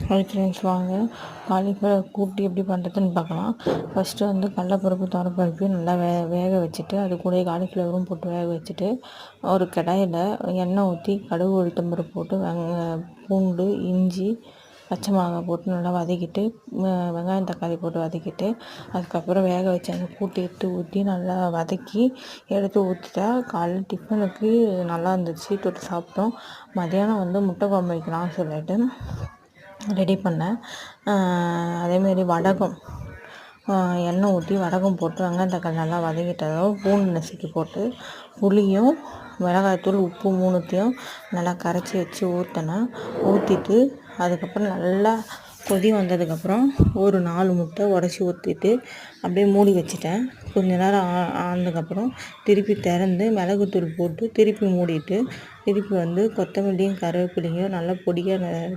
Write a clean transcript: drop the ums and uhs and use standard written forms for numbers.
Hi friends, வாங்க cauliflower கூட்டு எப்படி பண்ணுறதுன்னு பார்க்கலாம். ஃபஸ்ட்டு வந்து கடலப்பருப்பு துவரப்பருப்பு நல்லா வேக வச்சுட்டு, அது கூட காலிஃப்ளவரும் போட்டு வேக வச்சுட்டு, ஒரு கடாயில் எண்ணெய் ஊற்றி கடுகு உளுத்தம்பருப்பு போட்டு பூண்டு, இஞ்சி, பச்சை மிளகாய் போட்டு நல்லா வதக்கிட்டு, வெங்காயம் தக்காளி போட்டு வதக்கிட்டு, அதுக்கப்புறம் வேக வச்சு அந்த கூட்டு எடுத்து ஊற்றி நல்லா வதக்கி எடுத்து ஊற்றிட்டா காலைல டிஃபனுக்கு நல்லா இருந்துச்சு. தொட்டு சாப்பிட்டோம். மதியானம் வந்து முட்டை குழம்பு வைக்கலாம்னு சொல்லிட்டு ரெடி பண்ணேன். அதேமாரி வடகம் எண்ணெய் ஊற்றி வடகம் போட்டு வெங்காயம் தக்காளி நல்லா வதக்கிட்டதும் பூண்டு நசுக்கி போட்டு புளியும் மிளகாய்த்தூள் உப்பு மூணுத்தையும் நல்லா கரைச்சி வச்சு ஊற்றிட்டு அதுக்கப்புறம் நல்லா கொதி வந்ததுக்கப்புறம் ஒரு 4 முட்டை உடச்சி ஊற்றிட்டு அப்படியே மூடி வச்சுட்டேன். கொஞ்ச நேரம் ஆனதுக்கப்புறம் திருப்பி திறந்து மிளகுத்தூள் போட்டு திருப்பி மூடிட்டு திருப்பி வந்து கொத்தமல்லியும் கருவேப்பிலையும் நல்லா பொடியாக